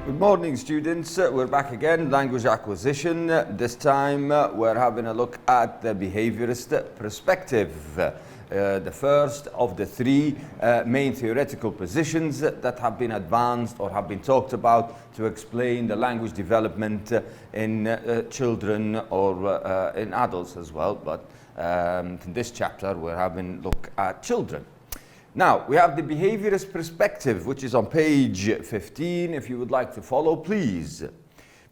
Good morning, students. We're back again, language acquisition. This time we're having a look at the behaviorist perspective. The first of the three main theoretical positions that have been advanced or have been talked about to explain the language development in children or in adults as well. But in this chapter we're having a look at children. Now, we have the behaviorist perspective, which is on page 15. If you would like to follow, please.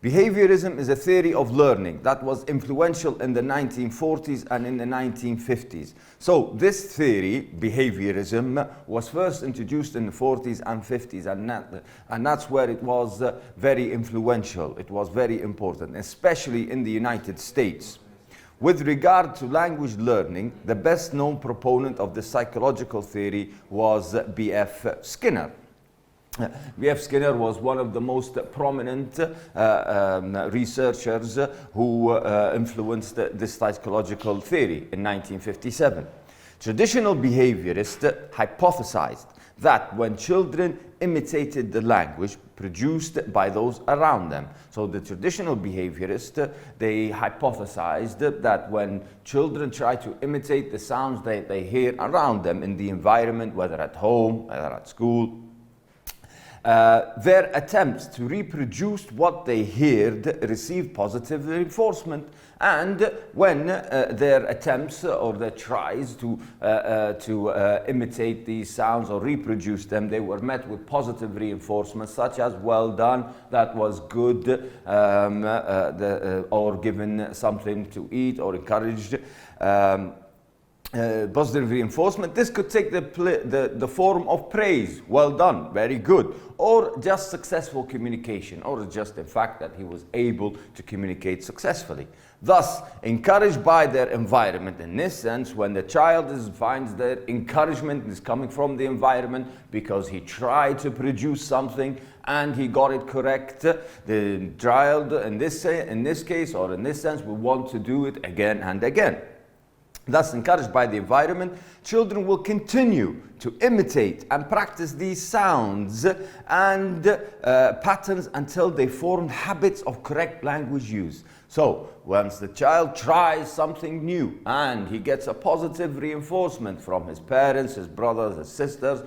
Behaviorism is a theory of learning that was influential in the 1940s and in the 1950s. So this theory, behaviorism, was first introduced in the 40s and 50s, and that's where it was very influential. It was very important, especially in the United States. With regard to language learning, the best known proponent of the psychological theory was B.F. Skinner. B.F. Skinner was one of the most prominent researchers who influenced this psychological theory in 1957. Traditional behaviorists hypothesized that when children imitated the language produced by those around them. So the traditional behaviorists, they hypothesized that when children try to imitate the sounds they hear around them in the environment, whether at home, whether at school, their attempts to reproduce what they heard received positive reinforcement, and when their attempts or their tries to imitate these sounds or reproduce them, they were met with positive reinforcement, such as "well done," "that was good," or given something to eat, or encouraged. Positive reinforcement. This could take the form of praise, "well done," "very good," or just successful communication, or just the fact that he was able to communicate successfully. Thus, encouraged by their environment. In this sense, when the child finds that encouragement is coming from the environment because he tried to produce something and he got it correct, the child in this case or in this sense will want to do it again and again. Thus, encouraged by the environment, children will continue to imitate and practice these sounds and patterns until they form habits of correct language use. So, once the child tries something new and he gets a positive reinforcement from his parents, his brothers, his sisters,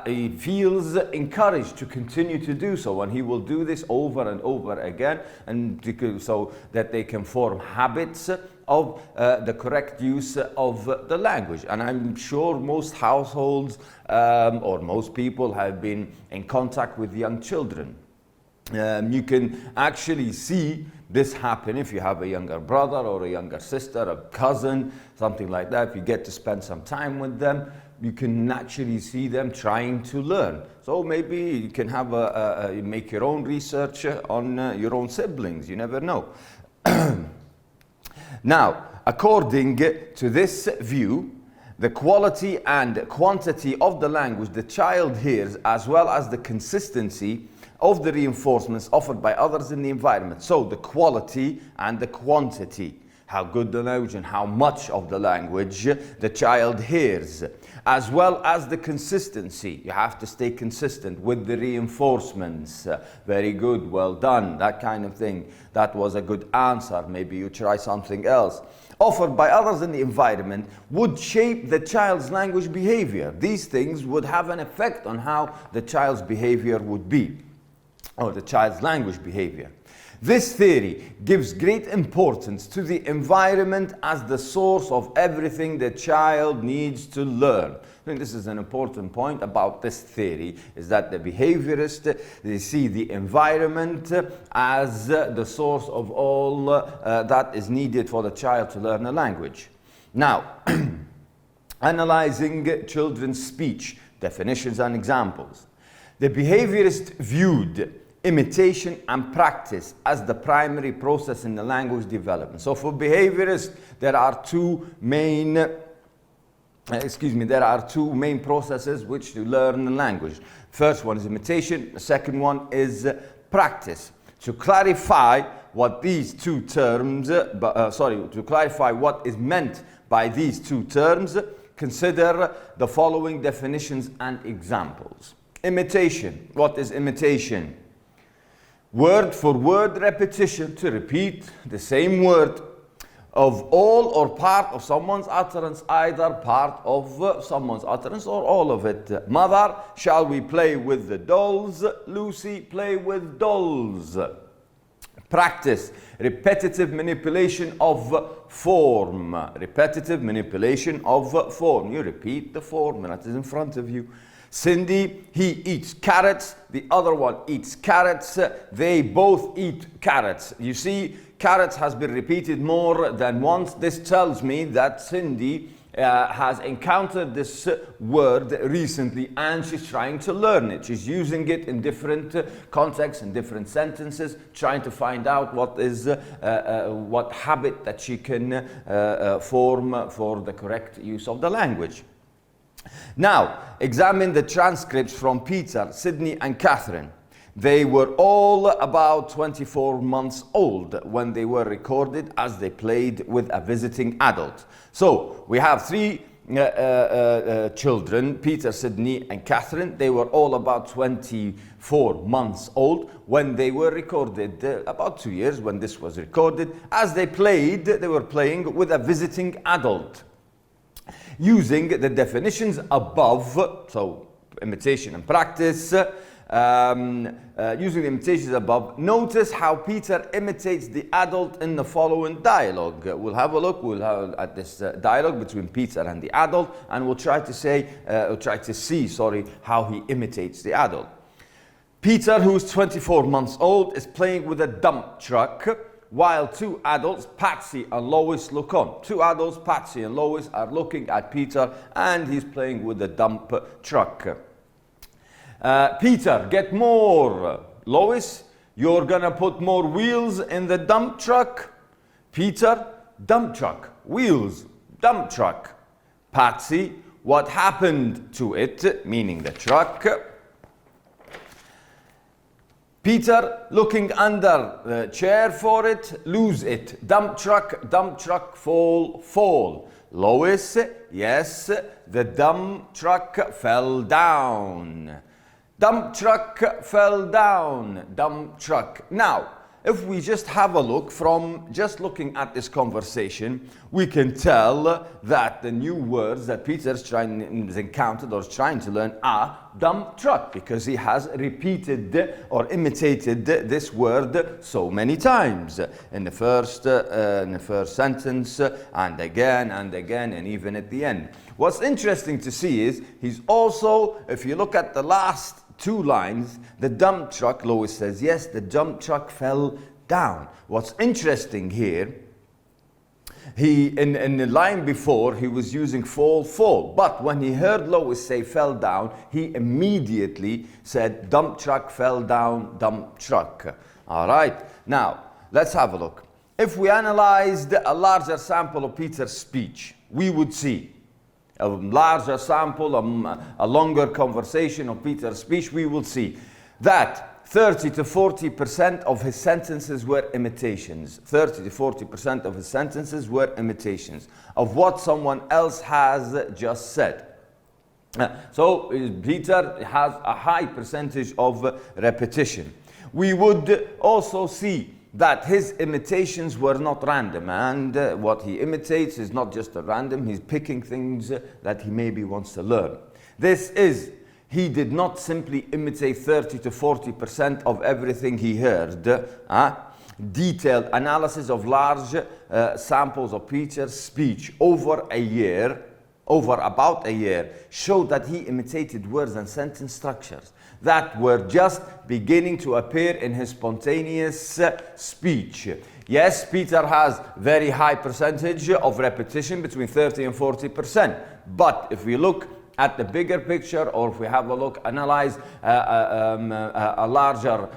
he feels encouraged to continue to do so, and he will do this over and over again, and so that they can form habits of the correct use of the language. And I'm sure most households or most people have been in contact with young children. You can actually see this happen if you have a younger brother or a younger sister, a cousin, something like that. If you get to spend some time with them, you can naturally see them trying to learn. So maybe you can have make your own research on your own siblings. You never know. Now, according to this view, the quality and quantity of the language the child hears, as well as the consistency of the reinforcements offered by others in the environment. So the quality and the quantity, how good the language and how much of the language the child hears, as well as the consistency. You have to stay consistent with the reinforcements. Very good, well done, that kind of thing. That was a good answer, maybe you try something else. Offered by others in the environment would shape the child's language behavior. These things would have an effect on how the child's behavior would be, or the child's language behavior. This theory gives great importance to the environment as the source of everything the child needs to learn. I think this is an important point about this theory, is that the behaviorists, they see the environment as the source of all that is needed for the child to learn a language. Now, analyzing children's speech, definitions and examples. The behaviorist viewed imitation and practice as the primary process in the language development. So for behaviorists, there are two main processes which to learn the language. First one is imitation, the second one is practice. To clarify what these two terms, to clarify what is meant by these two terms, consider the following definitions and examples. Imitation. What is imitation? word for word repetition, to repeat the same word of all or part of someone's utterance, either part of someone's utterance or all of it. Mother, shall we play with the dolls? Lucy, play with dolls. Practice repetitive manipulation of form. Repetitive manipulation of form. You repeat the form that is in front of you. Cindy, he eats carrots, the other one eats carrots, they both eat carrots. You see, carrots has been repeated more than once. This tells me that Cindy has encountered this word recently and she's trying to learn it. She's using it in different contexts, in different sentences, trying to find out what is what habit that she can form for the correct use of the language. Now, examine the transcripts from Peter, Sydney and Catherine. They were all about 24 months old when they were recorded as they played with a visiting adult. So, we have three children, Peter, Sydney and Catherine. They were all about 24 months old when they were recorded, about 2 years when this was recorded. As they played, they were playing with a visiting adult. Using the definitions above, so imitation and practice, using the imitations above, notice how Peter imitates the adult in the following dialogue. We'll have a look at this dialogue between Peter and the adult, and we'll try to see how he imitates the adult. Peter, who's 24 months old, is playing with a dump truck, while two adults, Patsy and Lois, look on. Two adults, Patsy and Lois, are looking at Peter and he's playing with the dump truck. Peter, get more. Lois, you're gonna put more wheels in the dump truck. Peter, dump truck, wheels, dump truck. Patsy, what happened to it, meaning the truck. Peter, looking under the chair for it, lose it. Dump truck, fall. Lois, yes, the dump truck fell down. Dump truck fell down, dump truck. Now, if we just have a look from just looking at this conversation, we can tell that the new words that Peter's encountered or is trying to learn are dump truck, because he has repeated or imitated this word so many times in the first sentence, and again and even at the end. What's interesting to see is he's also, if you look at the last two lines, the dump truck, Lois says, yes, the dump truck fell down. What's interesting here, in the line before, he was using fall. But when he heard Lois say fell down, he immediately said dump truck fell down, dump truck. All right, now let's have a look. If we analyzed a larger sample of Peter's speech, we would see a larger sample, a longer conversation of Peter's speech, we will see that 30 to 40% of his sentences were imitations. 30 to 40% of his sentences were imitations of what someone else has just said. So Peter has a high percentage of repetition. We would also see that his imitations were not random, and what he imitates is not just at random, he's picking things that he maybe wants to learn. He did not simply imitate 30 to 40% of everything he heard. Detailed analysis of large samples of Peter's speech over about a year, showed that he imitated words and sentence structures that were just beginning to appear in his spontaneous speech. Yes, Peter has very high percentage of repetition, between 30 and 40%. But if we look at the bigger picture, or if we have a look, analyze a larger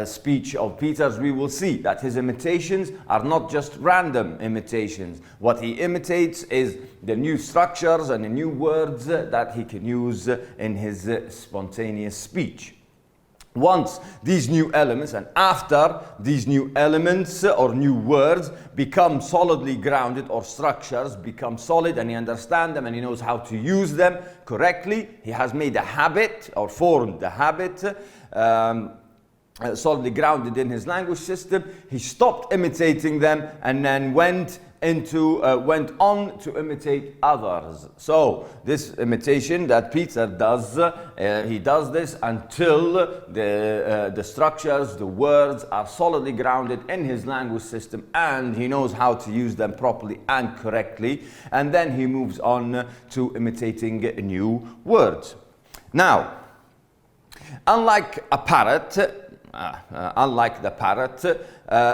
speech of Peter's, we will see that his imitations are not just random imitations. What he imitates is the new structures and the new words that he can use in his spontaneous speech. Once these new elements, and after these new elements or new words become solidly grounded, or structures become solid and he understands them and he knows how to use them correctly, he has made a habit or formed the habit. solidly grounded in his language system, he stopped imitating them and then went on to imitate others. So this imitation that Peter does, he does this until the structures, the words are solidly grounded in his language system and he knows how to use them properly and correctly, and then he moves on to imitating new words. Now, unlike the parrot,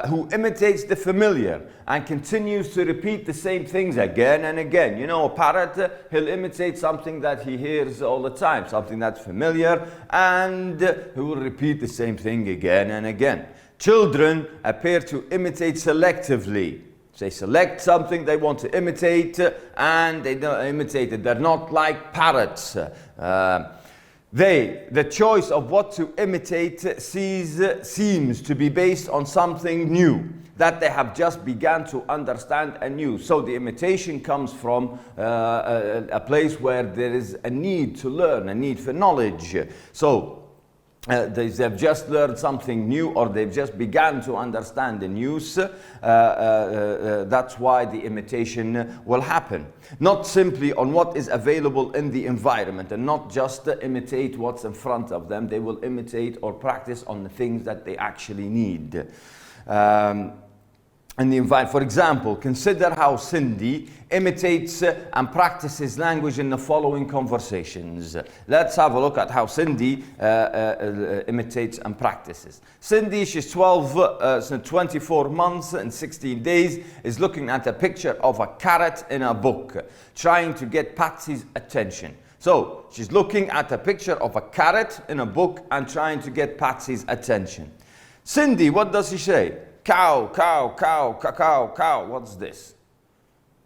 who imitates the familiar and continues to repeat the same things again and again. You know, a parrot, he'll imitate something that he hears all the time, something that's familiar, and he will repeat the same thing again and again. Children appear to imitate selectively. They select something they want to imitate, and they don't imitate it. They're not like parrots. The choice of what to imitate seems to be based on something new that they have just begun to understand anew. So the imitation comes from a place where there is a need to learn, a need for knowledge. So they've just learned something new, or they've just begun to understand the news. That's why the imitation will happen. Not simply on what is available in the environment, and not just imitate what's in front of them. They will imitate or practice on the things that they actually need. For example, consider how Cindy imitates and practices language in the following conversations. Let's have a look at how Cindy imitates and practices. Cindy, she's 24 months and 16 days, is looking at a picture of a carrot in a book, trying to get Patsy's attention. So, she's looking at a picture of a carrot in a book and trying to get Patsy's attention. Cindy, what does she say? Cow, cow, cow, cow, cow. What's this?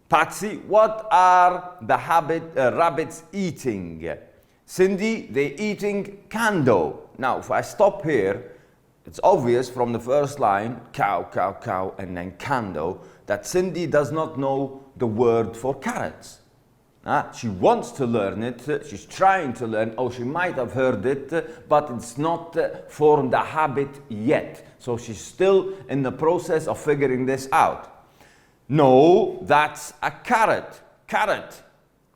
Patsy, what are the rabbits eating? Cindy, they're eating cando. Now, if I stop here, it's obvious from the first line, cow, cow, cow, and then cando, that Cindy does not know the word for carrots. She wants to learn it, she's trying to learn, or she might have heard it, but it's not formed a habit yet. So she's still in the process of figuring this out. No, that's a carrot. Carrot.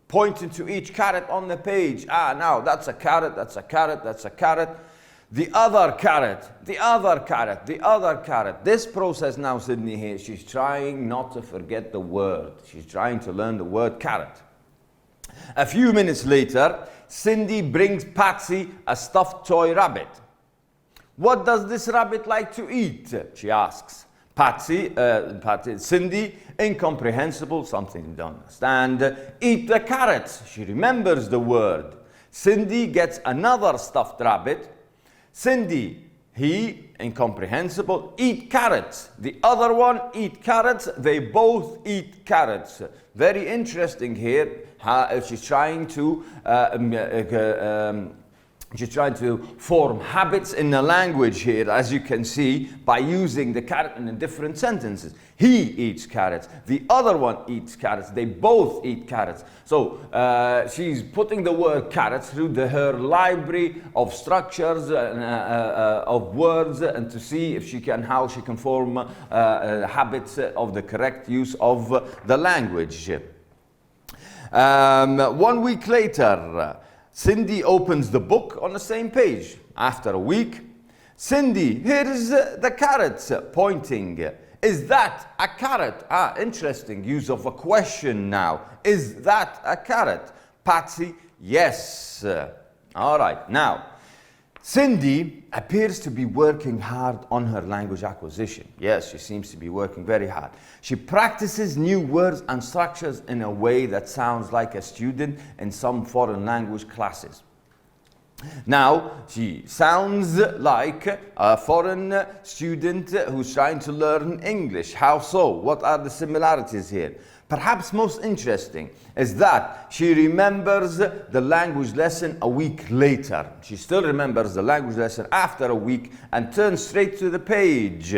Pointing to each carrot on the page. Now that's a carrot, that's a carrot, that's a carrot. The other carrot, the other carrot, the other carrot. This process now, Sydney here, she's trying not to forget the word. She's trying to learn the word carrot. A few minutes later, Cindy brings Patsy a stuffed toy rabbit. What does this rabbit like to eat? She asks. Cindy, incomprehensible, something you don't understand. Eat the carrots. She remembers the word. Cindy gets another stuffed rabbit. Cindy, he, incomprehensible, eat carrots. The other one, eat carrots. They both eat carrots. Very interesting here. She's trying to form habits in the language here, as you can see, by using the carrot in different sentences. He eats carrots. The other one eats carrots. They both eat carrots. So she's putting the word carrots through her library of structures of words, and to see if how she can form habits of the correct use of the language. 1 week later, Cindy opens the book on the same page. After a week, Cindy, here is the carrots, pointing. Is that a carrot? Interesting use of a question now. Is that a carrot? Patsy, yes. All right, now, Cindy appears to be working hard on her language acquisition. Yes, she seems to be working very hard. She practices new words and structures in a way that sounds like a student in some foreign language classes. Now, she sounds like a foreign student who's trying to learn English. How so? What are the similarities here? Perhaps most interesting is that she remembers the language lesson a week later. She still remembers the language lesson after a week and turns straight to the page.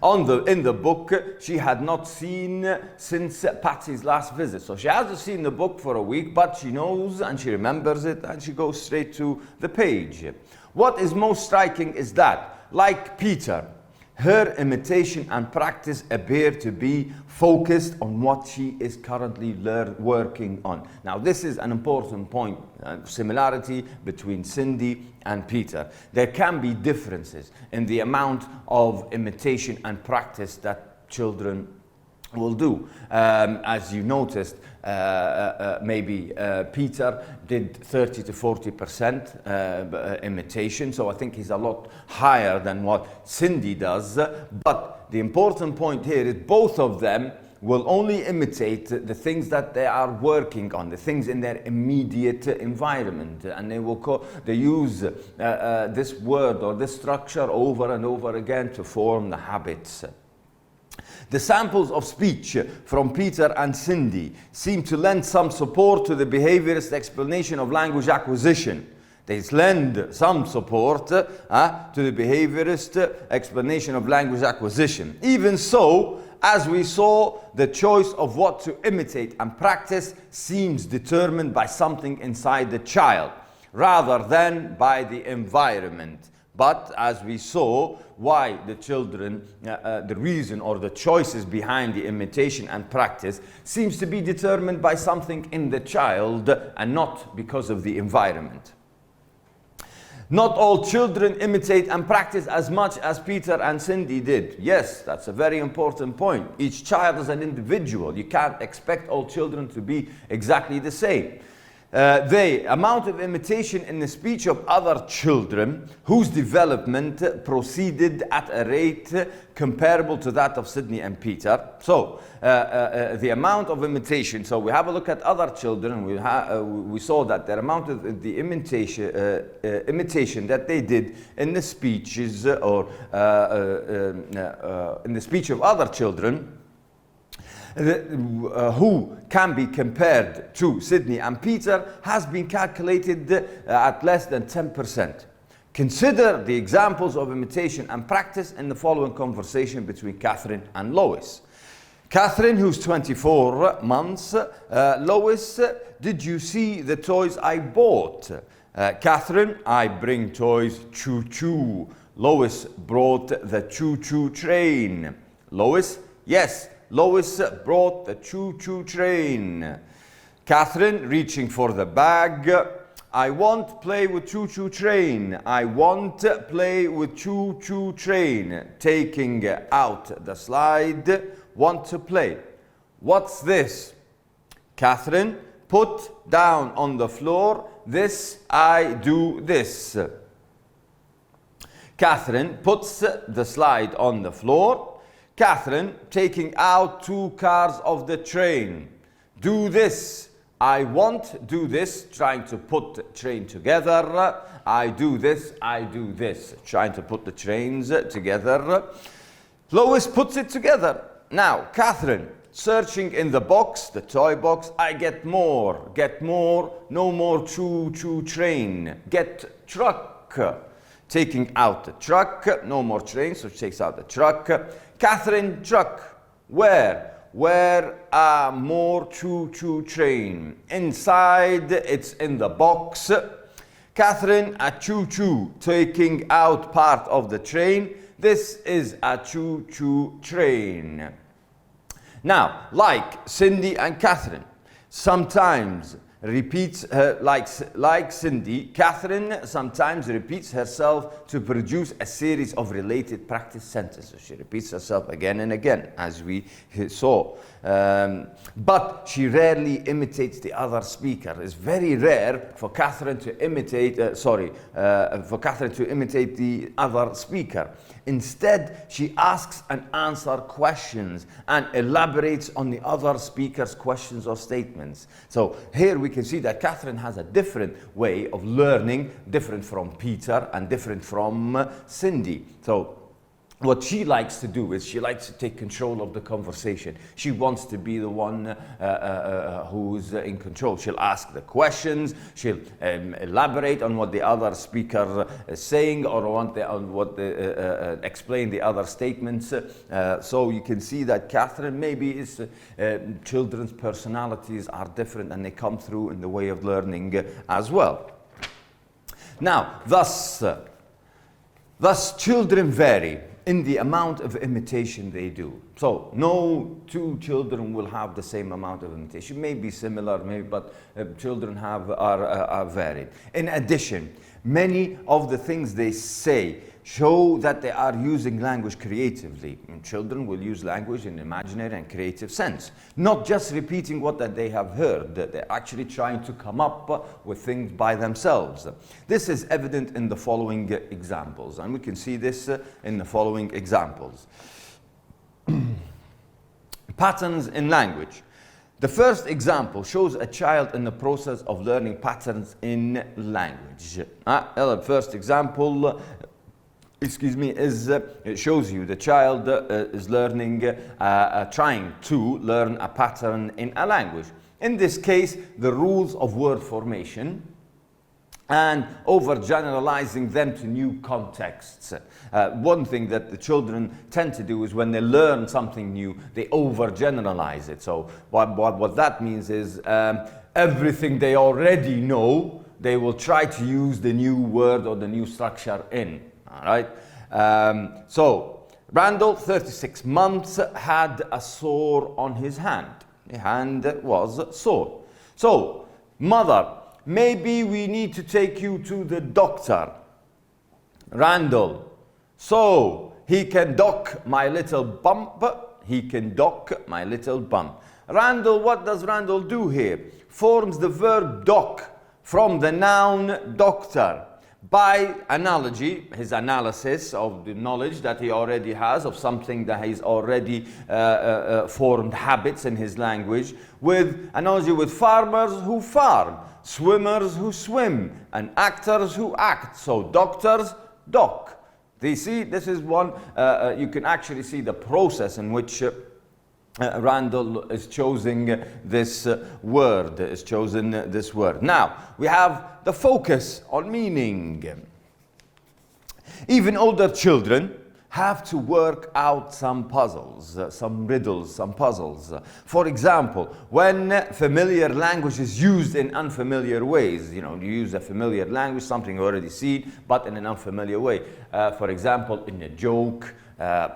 In the book, she had not seen since Patsy's last visit. So she hasn't seen the book for a week, but she knows and she remembers it, and she goes straight to the page. What is most striking is that, like Peter, her imitation and practice appear to be focused on what she is currently working on. Now, this is an important point, similarity between Cindy and Peter. There can be differences in the amount of imitation and practice that children will do. As you noticed, maybe Peter did 30 to 40% imitation, so I think he's a lot higher than what Cindy does. But the important point here is both of them will only imitate the things that they are working on, the things in their immediate environment, and they use this word or this structure over and over again to form the habits. The samples of speech from Peter and Cindy seem to lend some support to the behaviorist explanation of language acquisition. They lend some support to the behaviorist explanation of language acquisition. Even so, as we saw, the choice of what to imitate and practice seems determined by something inside the child, rather than by the environment. But as we saw, why the children, the reason or the choices behind the imitation and practice seems to be determined by something in the child and not because of the environment. Not all children imitate and practice as much as Peter and Cindy did. Yes, that's a very important point. Each child is an individual. You can't expect all children to be exactly the same. The amount of imitation in the speech of other children whose development proceeded at a rate comparable to that of Sydney and Peter. So the amount of imitation, so we have a look at other children, we saw that the amount of the imitation that they did in the speeches or in the speech of other children who can be compared to Sydney and Peter has been calculated at less than 10%. Consider the examples of imitation and practice in the following conversation between Catherine and Lois. Catherine, who's 24 months, Lois, did you see the toys I bought? Catherine, I bring toys choo-choo. Lois brought the choo-choo train. Lois, yes, Lois brought the choo-choo train. Catherine, reaching for the bag, I want play with choo-choo train. I want play with choo-choo train. Taking out the slide, want to play. What's this? Catherine, put down on the floor, this, I do this. Catherine puts the slide on the floor. Catherine, taking out 2 cars of the train. Do this. I want, do this, trying to put the train together. I do this, I do this, trying to put the trains together. Lois puts it together. Now, Catherine, searching in the box, the toy box, I get more, no more choo-choo train. Get truck. Taking out the truck, no more train, so she takes out the truck. Catherine, truck. Where? Where are more choo-choo train? Inside, it's in the box. Catherine, a choo-choo, taking out part of the train. This is a choo-choo train. Now, like Cindy and Catherine, sometimes repeats her, like Cindy, Catherine sometimes repeats herself to produce a series of related practice sentences. She repeats herself again and again, as we saw. But she rarely imitates the other speaker. It's very rare for Catherine to imitate, for Catherine to imitate the other speaker. Instead, she asks and answers questions and elaborates on the other speaker's questions or statements. So here we can see that Catherine has a different way of learning, different from Peter and different from Cindy. So what she likes to do is she likes to take control of the conversation. She wants to be the one who's in control. She'll ask the questions, she'll elaborate on what the other speaker is saying, or explain the other statements. So you can see that Catherine, maybe children's personalities are different and they come through in the way of learning as well. Now, thus children vary in the amount of imitation they do. So no two children will have the same amount of imitation. Maybe similar, but children are varied. In addition, many of the things they say show that they are using language creatively. And children will use language in an imaginary and creative sense. Not just repeating what that they have heard, they're actually trying to come up with things by themselves. This is evident in the following examples, and we can see this in the following examples. Patterns in language. The first example shows a child in the process of learning patterns in language. The first example it shows you the child is learning, trying to learn a pattern in a language. In this case, the rules of word formation and overgeneralizing them to new contexts. One thing that the children tend to do is when they learn something new, they overgeneralize it. So what that means is everything they already know, they will try to use the new word or the new structure in. All right. So Randall, 36 months, had a sore on his hand. The hand was sore. So, mother, maybe we need to take you to the doctor. Randall, so he can dock my little bump. He can dock my little bump. Randall, what does Randall do here? Forms the verb dock from the noun doctor. By analogy, his analysis of the knowledge that he already has of something that he's already formed habits in his language, with analogy with farmers who farm, swimmers who swim, and actors who act. So doctors, doc. Do you see? This is one, you can actually see the process in which Randall is choosing this word, Now, we have the focus on meaning. Even older children have to work out some puzzles, some riddles, some puzzles. For example, when familiar language is used in unfamiliar ways, you use a familiar language, something you already see, but in an unfamiliar way. For example, in a joke,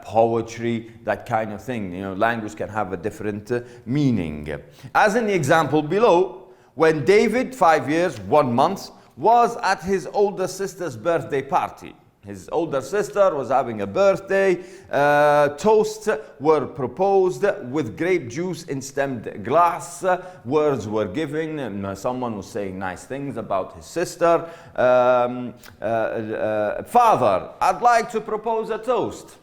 poetry, that kind of thing. Language can have a different meaning. As in the example below, when David, 5 years, 1 month, was at his older sister's birthday party. His older sister was having a birthday. Toasts were proposed with grape juice in stemmed glass. Words were given, and someone was saying nice things about his sister. Father, I'd like to propose a toast.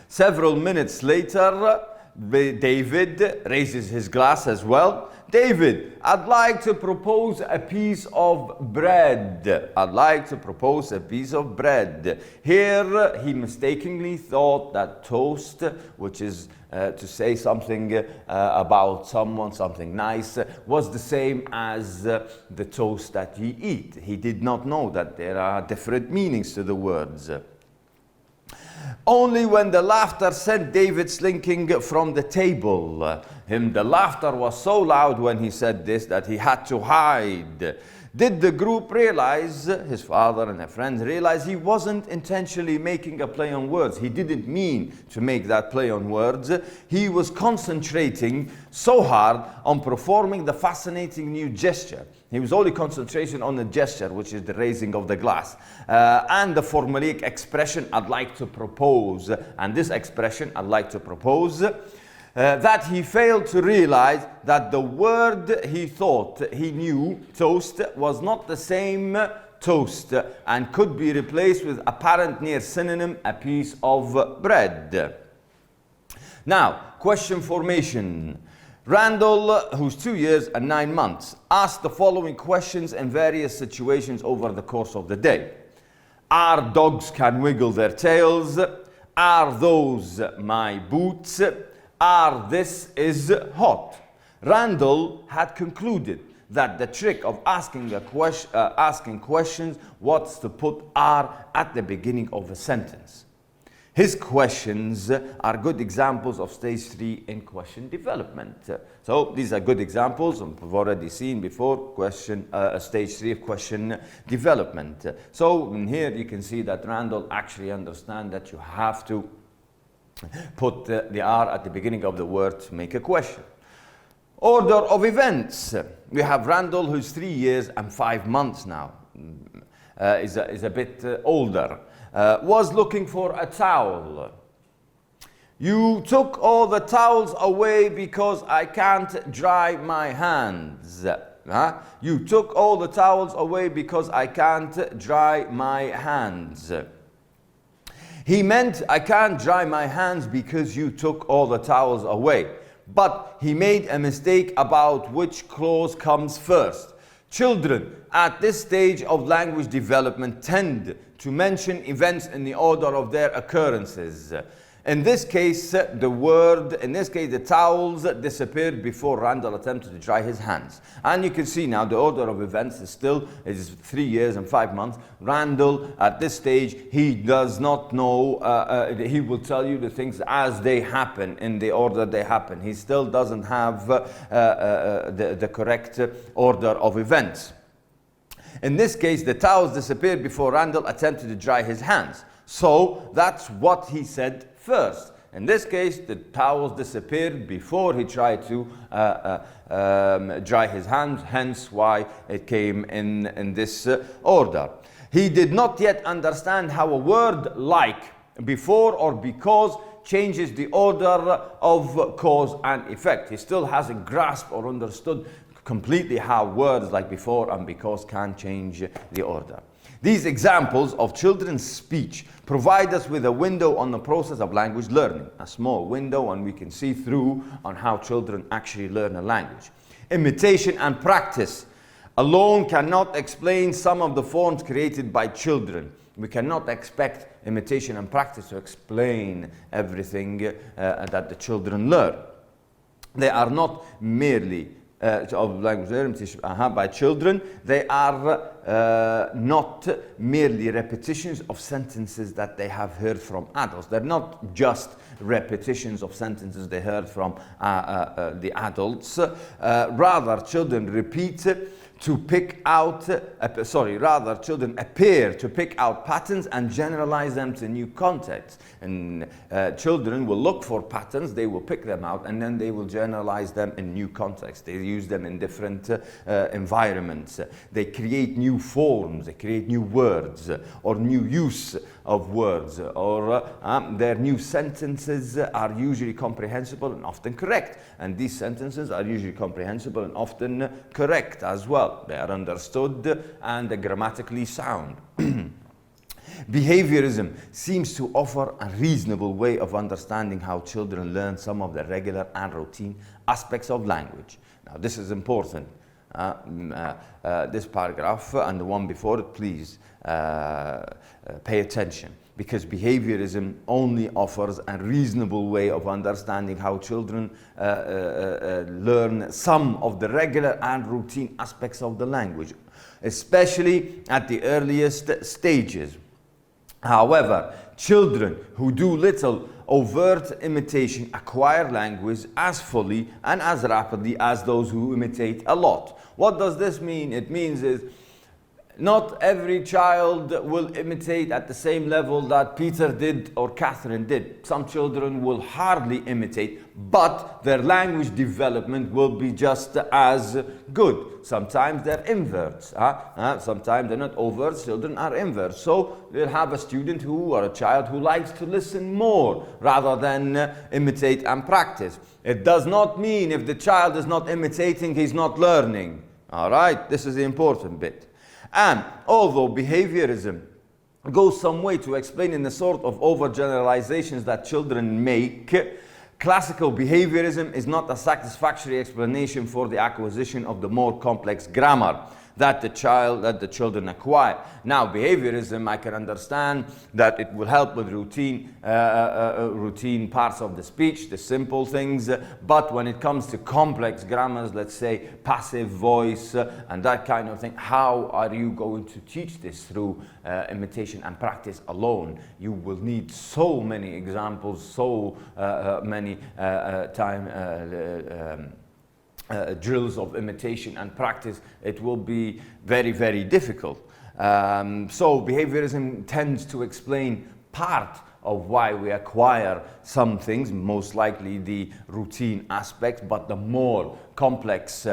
Several minutes later, David raises his glass as well. David, I'd like to propose a piece of bread. I'd like to propose a piece of bread. Here, he mistakenly thought that toast, which is to say something about someone, something nice, was the same as the toast that he eat. He did not know that there are different meanings to the words. Only when the laughter sent David slinking from the table. The laughter was so loud when he said this that he had to hide. Did the group realize, his father and their friends realize, he wasn't intentionally making a play on words. He didn't mean to make that play on words. He was concentrating so hard on performing the fascinating new gesture. He was only concentrating on the gesture, which is the raising of the glass. And the formulaic expression, I'd like to propose. And this expression, I'd like to propose, that he failed to realize that the word he thought he knew, toast, was not the same toast and could be replaced with apparent near synonym, a piece of bread. Now, question formation. Randall, who's 2 years and 9 months, asked the following questions in various situations over the course of the day. Our dogs can wiggle their tails. Are those my boots? Are this is hot. Randall had concluded that the trick of asking questions was to put are at the beginning of a sentence. His questions are good examples of stage 3 in question development. So these are good examples we've already seen before, stage 3 of question development. So in here you can see that Randall actually understands that you have to put the are at the beginning of the word to make a question. Order of events. We have Randall, who's 3 years and 5 months now, is a bit older. Was looking for a towel. You took all the towels away because I can't dry my hands. You took all the towels away because I can't dry my hands. He meant I can't dry my hands because you took all the towels away. But he made a mistake about which clause comes first. Children at this stage of language development tend to mention events in the order of their occurrences. In this case, the towels disappeared before Randall attempted to dry his hands. And you can see now the order of events is 3 years and 5 months. Randall, at this stage, he does not know, he will tell you the things as they happen, in the order they happen. He still doesn't have the correct order of events. In this case, the towels disappeared before Randall attempted to dry his hands. So that's what he said first. In this case, the towels disappeared before he tried to dry his hands, hence why it came in this order. He did not yet understand how a word like before or because changes the order of cause and effect. He still hasn't grasped or understood completely how words like before and because can change the order. These examples of children's speech provide us with a window on the process of language learning, a small window, and we can see through on how children actually learn a language. Imitation and practice alone cannot explain some of the forms created by children. We cannot expect imitation and practice to explain everything that the children learn. They are not merely of language learning by children. They are not merely repetitions of sentences that they have heard from adults. They're not just repetitions of sentences they heard from the adults. Rather, children children appear to pick out patterns and generalize them to new contexts. And children will look for patterns, they will pick them out, and then they will generalize them in new contexts. They use them in different environments. They create new forms, they create new words, or new use of words, or their new sentences are usually comprehensible and often correct. And these sentences are usually comprehensible and often correct as well. They are understood and grammatically sound. Behaviorism seems to offer a reasonable way of understanding how children learn some of the regular and routine aspects of language. Now, this is important. This paragraph and the one before it, please pay attention, because behaviorism only offers a reasonable way of understanding how children learn some of the regular and routine aspects of the language, especially at the earliest stages. However, children who do little overt imitation acquire language as fully and as rapidly as those who imitate a lot. What does this mean? It means is not every child will imitate at the same level that Peter did or Catherine did. Some children will hardly imitate, but their language development will be just as good. Sometimes they're inverts. Sometimes they're not overt, children are inverts. So we'll have a student or a child who likes to listen more rather than imitate and practice. It does not mean if the child is not imitating, he's not learning. All right, this is the important bit. And although behaviorism goes some way to explaining the sort of overgeneralizations that children make, classical behaviorism is not a satisfactory explanation for the acquisition of the more complex grammar that the children acquire. Now, behaviorism, I can understand that it will help with routine parts of the speech, the simple things, but when it comes to complex grammars, let's say passive voice and that kind of thing, how are you going to teach this through imitation and practice alone? You will need so many examples, so many drills of imitation and practice. It will be very, very difficult. So behaviorism tends to explain part of why we acquire some things, most likely the routine aspects, but the more complex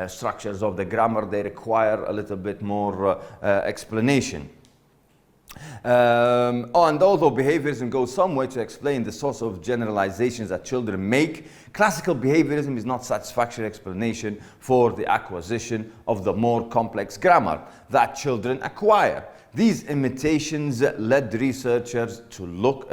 structures of the grammar, they require a little bit more explanation. And although behaviorism goes some way to explain the source of generalizations that children make, classical behaviorism is not satisfactory explanation for the acquisition of the more complex grammar that children acquire. These limitations led researchers to look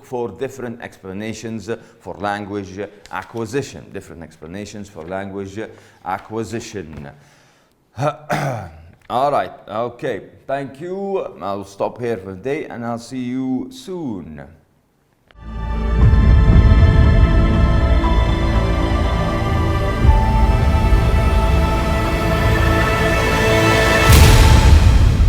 for different explanations for language acquisition. All right, okay, thank you. I'll stop here for the day and I'll see you soon.